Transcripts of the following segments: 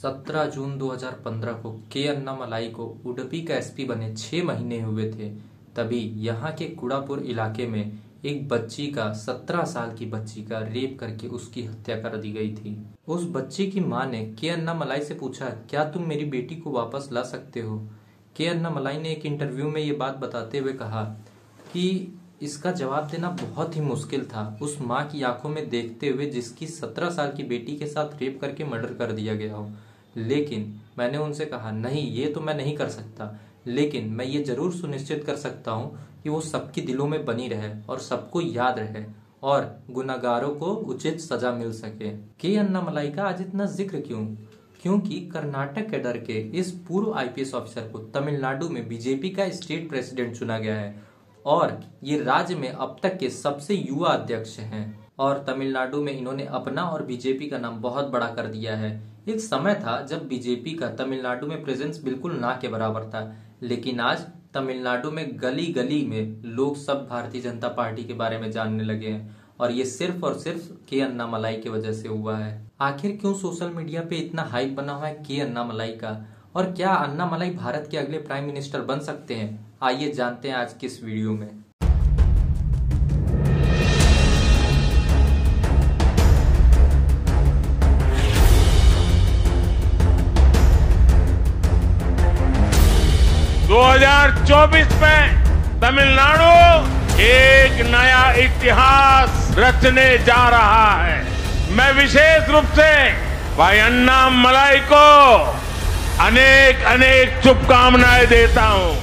17 जून 2015 को के अन्नामलाई को उडुपी का एसपी बने 6 महीने हुए थे। तभी यहाँ के कुड़ापुर इलाके में एक बच्ची का 17 साल की बच्ची का रेप करके उसकी हत्या कर दी गई थी। उस बच्ची की मां ने के अन्नामलाई से पूछा, क्या तुम मेरी बेटी को वापस ला सकते हो? के अन्नामलाई ने एक इंटरव्यू में ये बात बताते हुए कहा कि इसका जवाब देना बहुत ही मुश्किल था उस माँ की आंखों में देखते हुए जिसकी 17 साल की बेटी के साथ रेप करके मर्डर कर दिया गया हो। लेकिन मैंने उनसे कहा, नहीं, ये तो मैं नहीं कर सकता, लेकिन मैं ये जरूर सुनिश्चित कर सकता हूँ कि वो सबके दिलों में बनी रहे और सबको याद रहे और गुनहगारों को उचित सजा मिल सके। के अन्नामलाई का आज इतना जिक्र क्यों? क्योंकि कर्नाटक के डर के इस पूर्व आईपीएस ऑफिसर को तमिलनाडु में बीजेपी का स्टेट प्रेसिडेंट चुना गया है और ये राज्य में अब तक के सबसे युवा अध्यक्ष हैं और तमिलनाडु में इन्होंने अपना और बीजेपी का नाम बहुत बड़ा कर दिया है। एक समय था जब बीजेपी का तमिलनाडु में प्रेजेंस बिल्कुल ना के बराबर था, लेकिन आज तमिलनाडु में गली गली में लोग सब भारतीय जनता पार्टी के बारे में जानने लगे हैं और ये सिर्फ और सिर्फ के अन्नामलाई की वजह से हुआ है। आखिर क्यों सोशल मीडिया पे इतना हाइप बना हुआ है के अन्नामलाई का, और क्या अन्नामलाई भारत के अगले प्राइम मिनिस्टर बन सकते हैं? आइए जानते हैं आज किस वीडियो में। दो 2024 में तमिलनाडु एक नया इतिहास रचने जा रहा है। मैं विशेष रूप से भाई अन्नामलाई को अनेक अनेक शुभकामनाएं देता हूं।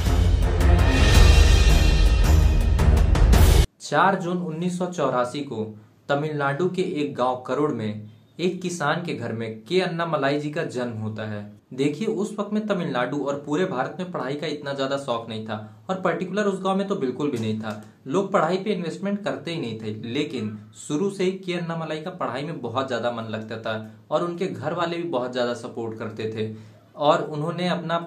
4 जून 1984 को तमिलनाडु के एक गांव करुड़ में एक किसान के घर में के अन्नामलाई जी का जन्म होता है। देखिए, उस वक्त में तमिलनाडु और पूरे भारत में पढ़ाई का इतना ज्यादा शौक नहीं था और पर्टिकुलर उस गांव में तो बिल्कुल भी नहीं था। लोग पढ़ाई पे इन्वेस्टमेंट करते ही नहीं थे, लेकिन शुरू से ही के अन्नामलाई का पढ़ाई में बहुत ज्यादा मन लगता था और उनके घर वाले भी बहुत ज्यादा सपोर्ट करते थे और उन्होंने अपना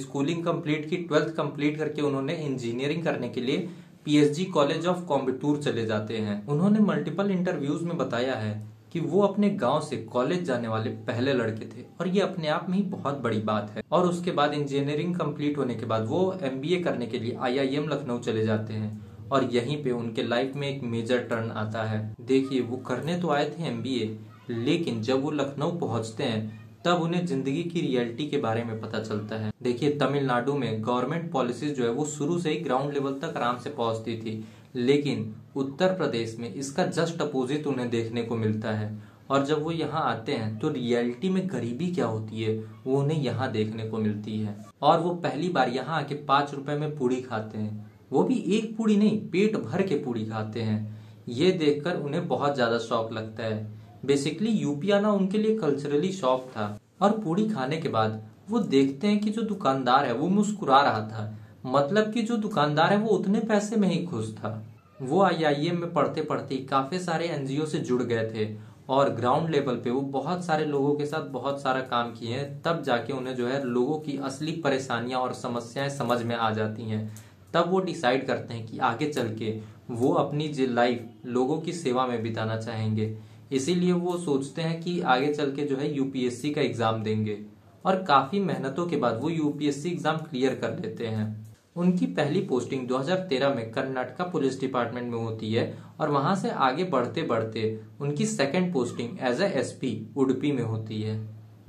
स्कूलिंग कंप्लीट की, 12th कंप्लीट करके उन्होंने इंजीनियरिंग करने के लिए पीएसजी कॉलेज ऑफ कोयम्बटूर चले जाते हैं। उन्होंने मल्टीपल इंटरव्यूज में बताया है कि वो अपने गांव से कॉलेज जाने वाले पहले लड़के थे और ये अपने आप में ही बहुत बड़ी बात है। और उसके बाद इंजीनियरिंग कंप्लीट होने के बाद वो एमबीए करने के लिए आईआईएम लखनऊ चले जाते हैं और यहीं पे उनके लाइफ में एक मेजर टर्न आता है। देखिए, वो करने तो आए थे एमबीए, लेकिन जब वो लखनऊ पहुंचते हैं तब उन्हें जिंदगी की रियलिटी के बारे में पता चलता है। देखिए, तमिलनाडु में गवर्नमेंट पॉलिसीज जो है वो शुरू से ही ग्राउंड लेवल तक आराम से पहुंचती थी, लेकिन उत्तर प्रदेश में इसका जस्ट अपोजिट उन्हें देखने को मिलता है। और जब वो यहाँ आते हैं तो रियलिटी में गरीबी क्या होती है वो उन्हें यहाँ देखने को मिलती है। और वो पहली बार यहाँ आके 5 रुपए में पूड़ी खाते हैं, वो भी एक पूड़ी नहीं, पेट भर के पूड़ी खाते हैं। ये देखकर उन्हें बहुत ज्यादा शौक लगता है। बेसिकली यूपी आना उनके लिए कल्चरली शौक था। और पूड़ी खाने के बाद वो देखते हैं कि जो दुकानदार है वो मुस्कुरा रहा था, मतलब कि जो दुकानदार है वो उतने पैसे में ही खुश था। वो आईआईएम में पढ़ते पढ़ते काफी सारे एनजीओ से जुड़ गए थे और ग्राउंड लेवल पे वो बहुत सारे लोगों के साथ बहुत सारा काम किए हैं। तब जाके उन्हें जो है लोगों की असली परेशानियां और समस्याएं समझ में आ जाती हैं। तब वो डिसाइड करते हैं कि आगे चल के वो अपनी लाइफ लोगों की सेवा में बिताना चाहेंगे। इसीलिए वो सोचते हैं कि आगे चल के जो है यूपीएससी का एग्जाम देंगे और काफी मेहनतों के बाद वो यूपीएससी एग्जाम क्लियर कर लेते हैं। उनकी पहली पोस्टिंग 2013 में कर्नाटका पुलिस डिपार्टमेंट में होती है और वहां से आगे बढ़ते बढ़ते उनकी second posting as a SP Udupi में होती है।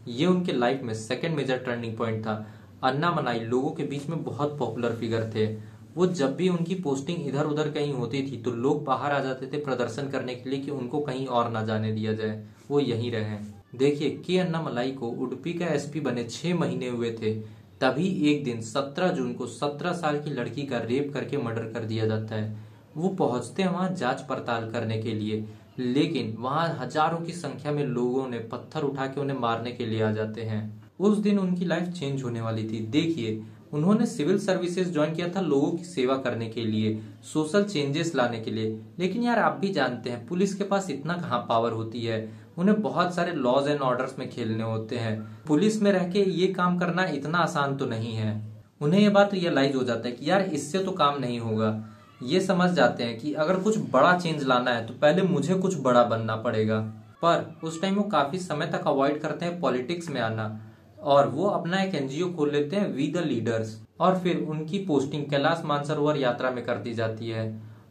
ये उनके लाइफ में सेकंड मेजर टर्निंग पॉइंट था। अन्नामलाई लोगों के बीच में बहुत पॉपुलर फिगर थे। वो जब भी उनकी पोस्टिंग इधर उधर कहीं होती थी तो लोग बाहर आ जाते थे प्रदर्शन करने के लिए कि उनको कहीं और ना जाने दिया जाए, वो यहीं रहे। देखिए, के अन्नामलाई को उडुपी का एसपी बने 6 महीने हुए थे। तभी एक दिन 17 जून को 17 साल की लड़की का रेप करके मर्डर कर दिया जाता है। वो पहुंचते हैं वहां जांच पड़ताल करने के लिए, लेकिन वहां हजारों की संख्या में लोगों ने पत्थर उठा के उन्हें मारने के लिए आ जाते हैं। उस दिन उनकी लाइफ चेंज होने वाली थी। देखिए, उन्होंने सिविल सर्विसेज ज्वाइन किया था लोगों की सेवा करने के लिए, सोशल चेंजेस लाने के लिए, लेकिन यार आप भी जानते हैं पुलिस के पास इतना कहाँ पावर होती है। उन्हें बहुत सारे लॉज एंड ऑर्डर्स में खेलने होते हैं। पुलिस में रह के ये काम करना इतना आसान तो नहीं है। उन्हें ये बात रियलाइज हो जाता है कि यार इससे तो काम नहीं होगा। ये समझ जाते हैं कि अगर कुछ बड़ा चेंज लाना है तो पहले मुझे कुछ बड़ा बनना पड़ेगा। पर उस टाइम वो काफी समय तक अवॉइड करते हैं पॉलिटिक्स में आना और वो अपना एक एनजीओ खोल लेते हैं वी द लीडर्स। और फिर उनकी पोस्टिंग कैलाश मानसरोवर यात्रा में कर दी जाती है।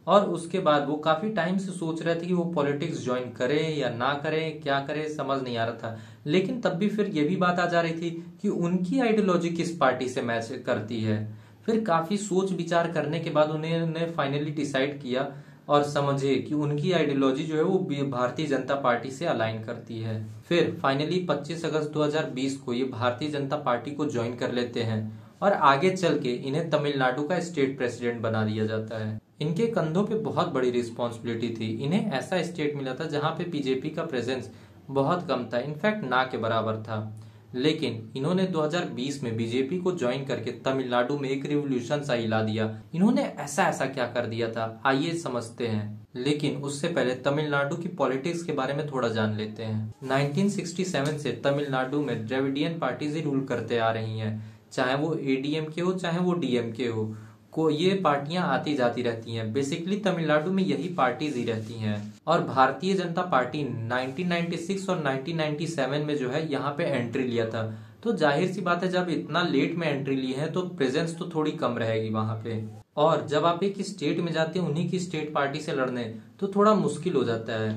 और उसके बाद वो काफी टाइम से सोच रहे थे कि वो पॉलिटिक्स ज्वाइन करें या ना करें, क्या करें समझ नहीं आ रहा था। लेकिन तब भी फिर ये भी बात आ जा रही थी कि उनकी आइडियोलॉजी किस पार्टी से मैच करती है। फिर काफी सोच विचार करने के बाद उन्होंने फाइनली डिसाइड किया और समझे कि उनकी आइडियोलॉजी जो है वो भारतीय जनता पार्टी से अलाइन करती है। फिर फाइनली 25 अगस्त 2020 को ये भारतीय जनता पार्टी को ज्वाइन कर लेते हैं और आगे चल के इन्हें तमिलनाडु का स्टेट प्रेसिडेंट बना दिया जाता है। इनके कंधों पे बहुत बड़ी रिस्पॉन्सिबिलिटी थी। इन्हें ऐसा स्टेट मिला था जहां पे बीजेपी का प्रेजेंस बहुत कम था, इनफैक्ट ना के बराबर था। लेकिन इन्होंने 2020 में बीजेपी को ज्वाइन करके तमिलनाडु में एक रिवॉल्यूशन सा हिला दिया। इन्होंने ऐसा ऐसा क्या कर दिया था, आइए समझते हैं। लेकिन उससे पहले तमिलनाडु की पॉलिटिक्स के बारे में थोड़ा जान लेते हैं। 1967 से तमिलनाडु में द्रविडियन पार्टीज ही रूल करते आ रही हैं, चाहे वो एडीएमके हो चाहे वो डीएमके हो। को ये पार्टियां आती जाती रहती हैं। बेसिकली तमिलनाडु में यही पार्टीज ही रहती हैं। और भारतीय जनता पार्टी 1996 और 1997 में जो है यहाँ पे एंट्री लिया था। तो जाहिर सी बात है जब इतना लेट में एंट्री ली है तो प्रेजेंस तो थोड़ी कम रहेगी वहां पे। और जब आप एक स्टेट में जाते हैं उन्हीं की स्टेट पार्टी से लड़ने तो थोड़ा मुश्किल हो जाता है।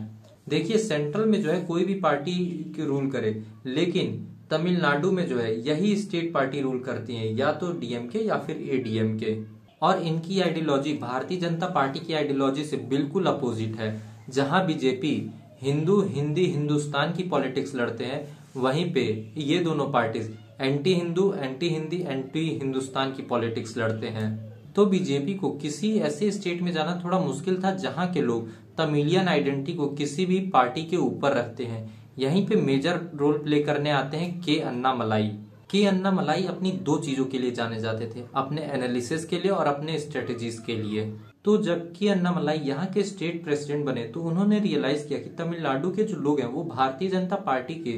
देखिए सेंट्रल में जो है कोई भी पार्टी रूल करे, लेकिन तमिलनाडु में जो है यही स्टेट पार्टी रूल करती है, या तो डीएमके या फिर एडीएमके। और इनकी आइडियोलॉजी भारतीय जनता पार्टी की आइडियोलॉजी से बिल्कुल अपोजिट है। जहां बीजेपी हिंदी हिंदुस्तान की पॉलिटिक्स लड़ते हैं, वहीं पे ये दोनों parties anti Hindu, anti Hindi, anti Hindustan की पॉलिटिक्स लड़ते हैं। तो बीजेपी को किसी ऐसे स्टेट में जाना थोड़ा मुश्किल था जहां के लोग तमिलियन आइडेंटिटी को किसी भी पार्टी के ऊपर रखते हैं। यहीं पे मेजर रोल प्ले करने आते हैं के अन्नामलाई। के अन्नामलाई अपनी दो चीजों के लिए जाने जाते थे, अपने एनालिसिस के लिए और अपने स्ट्रेटेजीज के लिए। तो जब के अन्नामलाई यहाँ के स्टेट प्रेसिडेंट बने तो उन्होंने रियलाइज किया कि तमिलनाडु के जो लोग हैं वो भारतीय जनता पार्टी के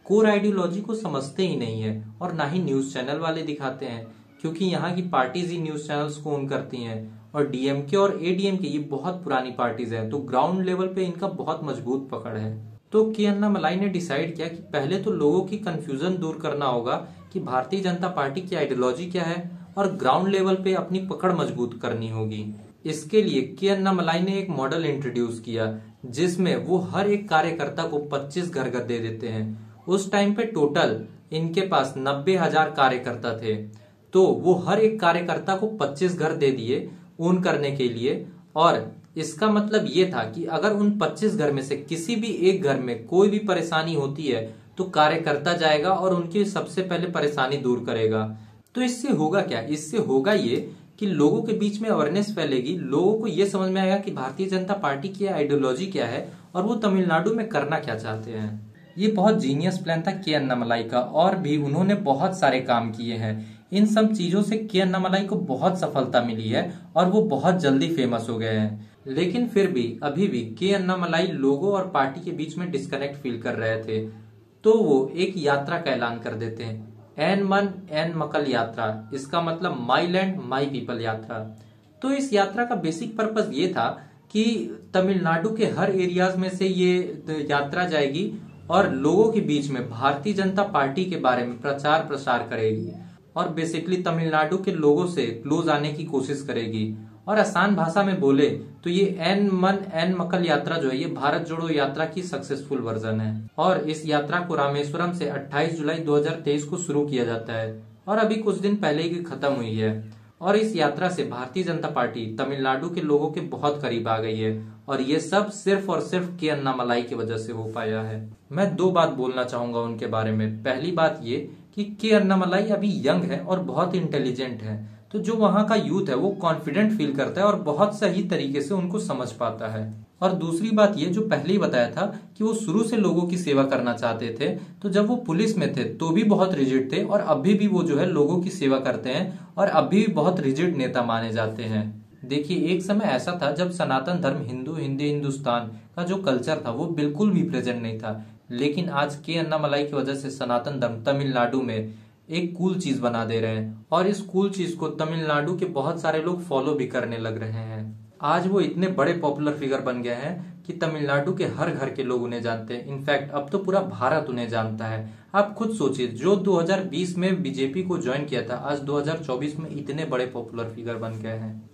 कोर आइडियोलॉजी को समझते ही नहीं है और ना ही न्यूज चैनल वाले दिखाते हैं, क्योंकि यहाँ की पार्टीज ही न्यूज चैनल्स को ओन करती हैं। और डीएमके और एडीएमके ये बहुत पुरानी पार्टीज हैं, तो ग्राउंड लेवल पे इनका बहुत मजबूत पकड़ है। तो के अन्नामलाई ने डिसाइड किया कि पहले तो लोगों की कंफ्यूजन दूर करना होगा कि भारतीय जनता पार्टी की आइडियोलॉजी क्या है और ग्राउंड लेवल पे अपनी पकड़ मजबूत करनी होगी। इसके लिए के अन्नामलाई ने एक मॉडल इंट्रोड्यूस किया जिसमें वो हर एक कार्यकर्ता को 25 घर दे देते हैं। उस टाइम पे टोटल इनके पास 90,000 कार्यकर्ता थे, तो वो हर एक कार्यकर्ता को 25 घर दे दिए ओन करने के लिए। और इसका मतलब ये था कि अगर उन 25 घर में से किसी भी एक घर में कोई भी परेशानी होती है तो कार्यकर्ता जाएगा और उनकी सबसे पहले परेशानी दूर करेगा। तो इससे होगा क्या, इससे होगा ये कि लोगों के बीच में अवेयरनेस फैलेगी, लोगों को ये समझ में आएगा कि भारतीय जनता पार्टी की आइडियोलॉजी क्या है और वो तमिलनाडु में करना क्या चाहते हैं। ये बहुत जीनियस प्लान था के अन्नामलाई का, और भी उन्होंने बहुत सारे काम किए हैं। इन सब चीजों से के अन्नामलाई को बहुत सफलता मिली है और वो बहुत जल्दी फेमस हो गए हैं। लेकिन फिर भी अभी भी के अन्नामलाई लोगों और पार्टी के बीच में डिस्कनेक्ट फील कर रहे थे, तो वो एक यात्रा का ऐलान कर देते हैं, एन मन एन मकल यात्रा। इसका मतलब माई लैंड माई पीपल यात्रा। तो इस यात्रा का बेसिक पर्पस ये था कि तमिलनाडु के हर एरियाज में से ये यात्रा जाएगी और लोगों के बीच में भारतीय जनता पार्टी के बारे में प्रचार प्रसार करेगी और बेसिकली तमिलनाडु के लोगों से क्लोज आने की कोशिश करेगी। और आसान भाषा में बोले तो ये एन मन एन मकल यात्रा जो है ये भारत जोड़ो यात्रा की सक्सेसफुल वर्जन है। और इस यात्रा को रामेश्वरम से 28 जुलाई 2023 को शुरू किया जाता है और अभी कुछ दिन पहले ही खत्म हुई है। और इस यात्रा से भारतीय जनता पार्टी तमिलनाडु के लोगों के बहुत करीब आ गई है और ये सब सिर्फ और सिर्फ के अन्नामलाई की वजह से हो पाया है। मैं दो बात बोलना चाहूंगा उनके बारे में। पहली बात ये कि के अन्नामलाई अभी यंग है और बहुत इंटेलिजेंट है, तो जो वहां का यूथ है वो कॉन्फिडेंट फील करता है और बहुत सही तरीके से उनको समझ पाता है। और दूसरी बात ये जो पहले ही बताया था कि वो शुरू से लोगों की सेवा करना चाहते थे, तो जब वो पुलिस में थे तो भी बहुत रिजिड थे और अभी भी वो जो है लोगों की सेवा करते हैं और अभी भी बहुत रिजिड नेता माने जाते हैं। देखिए एक समय ऐसा था जब सनातन धर्म हिंदी हिंदुस्तान का जो कल्चर था वो बिल्कुल भी प्रेजेंट नहीं था, लेकिन आज के अन्नामलाई की वजह से सनातन धर्म तमिलनाडु में एक कूल चीज बना दे रहे हैं और इस कूल चीज को तमिलनाडु के बहुत सारे लोग फॉलो भी करने लग रहे हैं। आज वो इतने बड़े पॉपुलर फिगर बन गए हैं कि तमिलनाडु के हर घर के लोग उन्हें जानते हैं। इनफैक्ट अब तो पूरा भारत उन्हें जानता है। आप खुद सोचिए, जो 2020 में बीजेपी को ज्वाइन किया था, आज 2024 में इतने बड़े पॉपुलर फिगर बन गए हैं।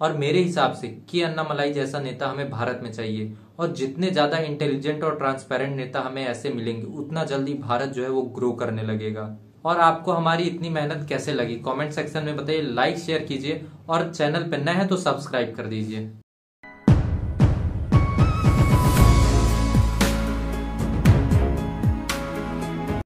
और मेरे हिसाब से के अन्नामलाई जैसा नेता हमें भारत में चाहिए। और जितने ज्यादा इंटेलिजेंट और ट्रांसपेरेंट नेता हमें ऐसे मिलेंगे, उतना जल्दी भारत जो है वो ग्रो करने लगेगा। और आपको हमारी इतनी मेहनत कैसे लगी, कमेंट सेक्शन में बताइए। लाइक शेयर कीजिए और चैनल पे नए हैं तो सब्सक्राइब कर दीजिए।